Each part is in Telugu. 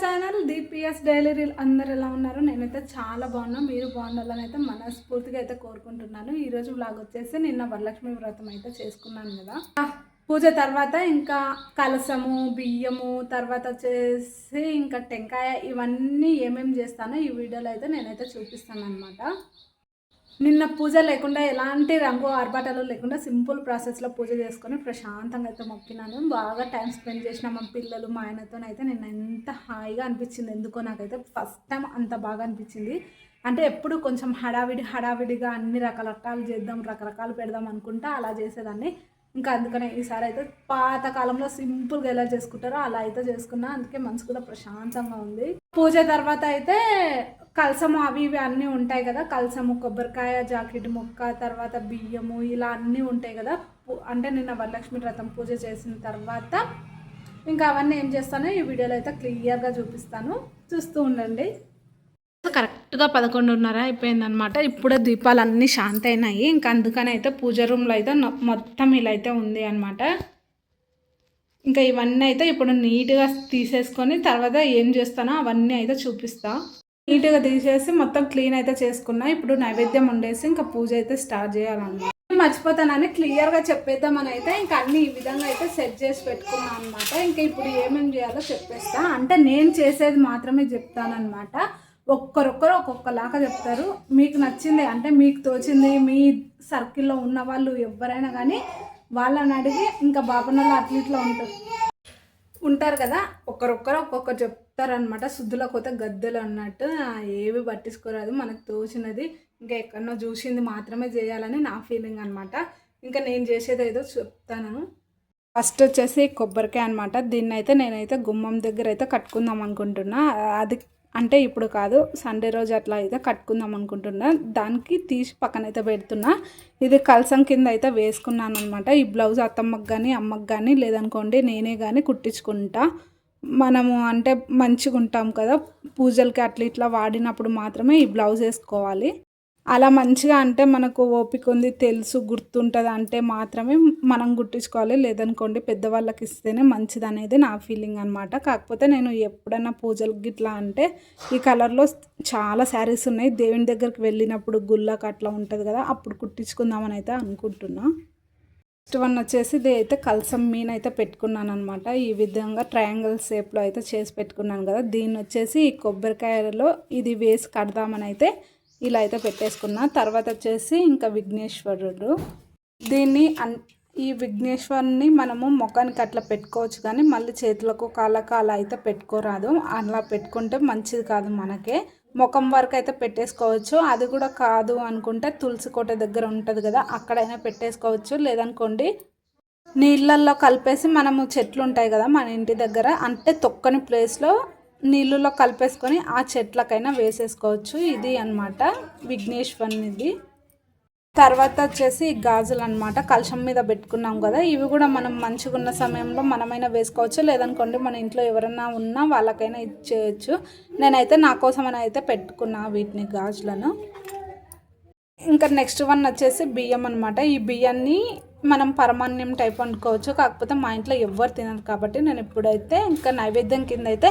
Channel DPS daily reel. అందరు ఎలా ఉన్నారు? నేనైతే చాలా బాగున్నా, మీరు బాగుండాలని అయితే మనస్ఫూర్తిగా అయితే కోరుకుంటున్నాను. ఈరోజు వ్లాగ్ వచ్చేసి నిన్న వరలక్ష్మి వ్రతం అయితే చేసుకున్నాను కదా. పూజ తర్వాత ఇంకా కలసము, బియ్యము, తర్వాత వచ్చేసి ఇంకా టెంకాయ, ఇవన్నీ ఏమేమి చేస్తానో ఈ వీడియోలో అయితే నేనైతే చూపిస్తాను అనమాట. నిన్న పూజ లేకుండా ఎలాంటి రంగు ఆర్భాటాలు లేకుండా సింపుల్ ప్రాసెస్లో పూజ చేసుకొని ప్రశాంతంగా అయితే మొక్కినాను. బాగా టైం స్పెండ్ చేసిన మా పిల్లలు, మా ఆయనతోనైతే నిన్న ఎంత హాయిగా అనిపించింది. ఎందుకో నాకైతే ఫస్ట్ టైం అంత బాగా అనిపించింది. అంటే ఎప్పుడు కొంచెం హడావిడిగా అన్ని రకాలు చేద్దాం, రకరకాలు పెడదాం అనుకుంటా అలా చేసేదాన్ని. ఇంకా అందుకనే ఈసారి అయితే పాతకాలంలో సింపుల్గా ఎలా చేసుకుంటారో అలా అయితే చేసుకున్నా. అందుకే మనసు కూడా ప్రశాంతంగా ఉంది. పూజ తర్వాత అయితే కలసము అవి ఇవి అన్నీ ఉంటాయి కదా. కలసము, కొబ్బరికాయ, జాకెట్ ముక్క, తర్వాత బియ్యము, ఇలా అన్నీ ఉంటాయి కదా. అంటే నిన్న వరలక్ష్మి వ్రతం పూజ చేసిన తర్వాత ఇంకా అవన్నీ ఏం చేస్తానో ఈ వీడియోలో అయితే క్లియర్గా చూపిస్తాను, చూస్తూ ఉండండి. కరెక్ట్గా 11:30 అయిపోయిందనమాట. ఇప్పుడే దీపాలన్నీ శాంతి అయినాయి. ఇంకా అందుకని అయితే పూజ రూమ్లో అయితే మొత్తం ఇలా అయితే ఉంది అనమాట. ఇంకా ఇవన్నీ అయితే ఇప్పుడు నీట్గా తీసేసుకొని తర్వాత ఏం చేస్తానో అవన్నీ అయితే చూపిస్తా. నీట్గా తీసేసి మొత్తం క్లీన్ అయితే చేసుకున్నా. ఇప్పుడు నైవేద్యం వండేసి ఇంకా పూజ అయితే స్టార్ట్ చేయాలన్నమాట. మర్చిపోతానని క్లియర్గా చెప్పేద్దామని అయితే ఇంకా అన్ని ఈ విధంగా అయితే సెట్ చేసి పెట్టుకున్నాను అనమాట. ఇంకా ఇప్పుడు ఏమేమి చేయాలో చెప్పేస్తా. అంటే నేను చేసేది మాత్రమే చెప్తానమాట. ఒక్కొక్కరు ఒక్కొక్కలాగా చెప్తారు. మీకు నచ్చింది అంటే మీకు తోచింది, మీ సర్కిల్లో ఉన్న వాళ్ళు ఎవరైనా కానీ వాళ్ళని అడిగి, ఇంకా బాపనలో అట్లీట్లో ఉంటారు కదా, ఒక్కరొక్కరు ఒక్కొక్కరు చెప్తారనమాట. శుద్ధుల కొత్త గద్దెలు అన్నట్టు ఏవి పట్టించుకోరాదు. మనకు తోచినది ఇంకా ఎక్కడనో చూసింది మాత్రమే చేయాలని నా ఫీలింగ్ అనమాట. ఇంకా నేను చేసేది ఏదో చెప్తాను. ఫస్ట్ వచ్చేసి కొబ్బరికాయ అనమాట. దీన్ని అయితే నేనైతే గుమ్మం దగ్గర అయితే కట్టుకుందాం అనుకుంటున్నా. అది అంటే ఇప్పుడు కాదు, సండే రోజు అట్లా అయితే కట్టుకుందాం అనుకుంటున్నా. దానికి తీసి పక్కన అయితే పెడుతున్నా. ఇది కలసం కింద అయితే వేసుకున్నాను అనమాట. ఈ బ్లౌజ్ అత్తమ్మకి కానీ అమ్మకి కానీ లేదనుకోండి నేనే కానీ కుట్టించుకుంటా. మనము అంటే మంచిగా ఉంటాం కదా, పూజలకి అట్లా ఇట్లా వాడినప్పుడు మాత్రమే ఈ బ్లౌజ్ వేసుకోవాలి. అలా మంచిగా అంటే మనకు ఓపిక ఉంది, తెలుసు, గుర్తుంటుంది అంటే మాత్రమే మనం గుట్టించుకోవాలి. లేదనుకోండి పెద్దవాళ్ళకి ఇస్తేనే మంచిది అనేది నా ఫీలింగ్ అనమాట. కాకపోతే నేను ఎప్పుడైనా పూజలకి ఇట్లా అంటే ఈ కలర్లో చాలా శారీస్ ఉన్నాయి. దేవుని దగ్గరికి వెళ్ళినప్పుడు గుళ్ళకి అట్లా ఉంటుంది కదా, అప్పుడు కుట్టించుకుందామని అయితే అనుకుంటున్నా. నెక్స్ట్ వన్ వచ్చేసి ఇది అయితే కలసం మీన్ అయితే పెట్టుకున్నాను అనమాట. ఈ విధంగా ట్రయాంగిల్ షేప్లో అయితే చేసి పెట్టుకున్నాను కదా. దీన్ని వచ్చేసి ఈ కొబ్బరికాయలో ఇది వేసి కడదామని అయితే ఇలా అయితే పెట్టేసుకున్నా. తర్వాత వచ్చేసి ఇంకా విఘ్నేశ్వరుడు. దీన్ని ఈ విఘ్నేశ్వరుని మనము ముఖానికి అట్లా పెట్టుకోవచ్చు, కానీ మళ్ళీ చేతులకు కాళ్ళకు అలా అయితే పెట్టుకోరాదు. అలా పెట్టుకుంటే మంచిది కాదు మనకే. ముఖం వరకు అయితే పెట్టేసుకోవచ్చు. అది కూడా కాదు అనుకుంటే తులసి కోట దగ్గర ఉంటుంది కదా, అక్కడైనా పెట్టేసుకోవచ్చు. లేదనుకోండి నీళ్ళల్లో కలిపేసి మనము చెట్లు ఉంటాయి కదా మన ఇంటి దగ్గర, అంటే తొక్కని ప్లేస్లో నీళ్ళలో కలిపేసుకొని ఆ చెట్లకైనా వేసేసుకోవచ్చు. ఇది అనమాట విఘ్నేశ్వరునిది. తర్వాత వచ్చేసి గాజులు అనమాట. కలశం మీద పెట్టుకున్నాం కదా, ఇవి కూడా మనం మంచిగా ఉన్న సమయంలో మనమైనా వేసుకోవచ్చు. లేదనుకోండి మన ఇంట్లో ఎవరైనా ఉన్నా వాళ్ళకైనా ఇచ్చేయచ్చు. నేనైతే నా కోసం అని అయితే పెట్టుకున్నా వీటిని, గాజులను. ఇంకా నెక్స్ట్ వన్ వచ్చేసి బియ్యం అనమాట. ఈ బియ్యాన్ని మనం పరమాన్యం టైప్ వండుకోవచ్చు. కాకపోతే మా ఇంట్లో ఎవ్వరు తినరు కాబట్టి నేను ఇప్పుడైతే ఇంకా నైవేద్యం కింద అయితే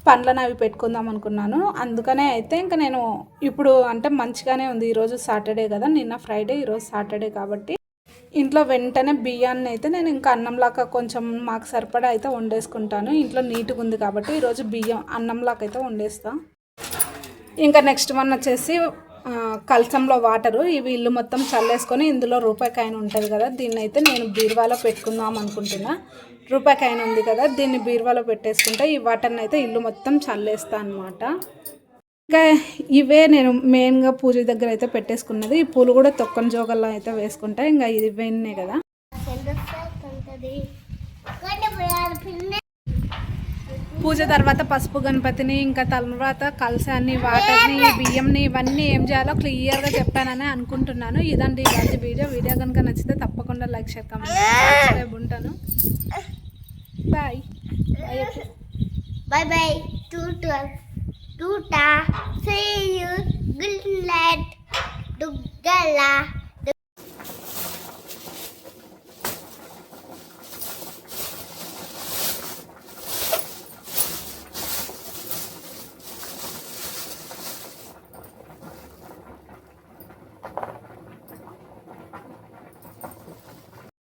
పండ్లను అవి పెట్టుకుందాం అనుకున్నాను. అందుకనే అయితే ఇంకా నేను ఇప్పుడు అంటే మంచిగానే ఉంది. ఈరోజు సాటర్డే కదా, నిన్న ఫ్రైడే, ఈరోజు సాటర్డే కాబట్టి ఇంట్లో వెంటనే బియ్యాన్ని అయితే నేను ఇంకా అన్నంలాగా కొంచెం మాకు సరిపడా అయితే వండేసుకుంటాను. ఇంట్లో నీట్గా ఉంది కాబట్టి ఈరోజు బియ్యం అన్నంలాగా అయితే వండేస్తాను. ఇంకా నెక్స్ట్ వన్ వచ్చేసి కలసంలో వాటరు. ఇవి ఇల్లు మొత్తం చల్లేసుకొని ఇందులో రూపాయి కాయిన్ ఉంటుంది కదా, దీన్ని అయితే నేను బీరువాలో పెట్టుకుందాం అనుకుంటున్నా. రూపాయి కాయిన్ ఉంది కదా, దీన్ని బీరువాలో పెట్టేసుకుంటే ఈ వాటర్ని అయితే ఇల్లు మొత్తం చల్లేస్తాను అనమాట. ఇంకా ఇవే నేను మెయిన్గా పూజ దగ్గర అయితే పెట్టేసుకున్నది. ఈ పూలు కూడా తొక్కని జోగల్లో అయితే వేసుకుంటా. ఇంకా ఇవన్నీ కదా. పూజ తర్వాత పసుపు గణపతిని, ఇంకా తర్వాత కలశాన్ని, వాటర్ని, బియ్యంని, ఇవన్నీ ఏం చేయాలో క్లియర్గా చెప్పానని అనుకుంటున్నాను. ఇదండి ఇలాంటి వీడియో కనుక నచ్చితే తప్పకుండా లైక్, షేర్, కామెంట్, సబ్స్క్రైబ్ ఉంటాను. Bye bye bye. 2 see you. Good night. Dugala.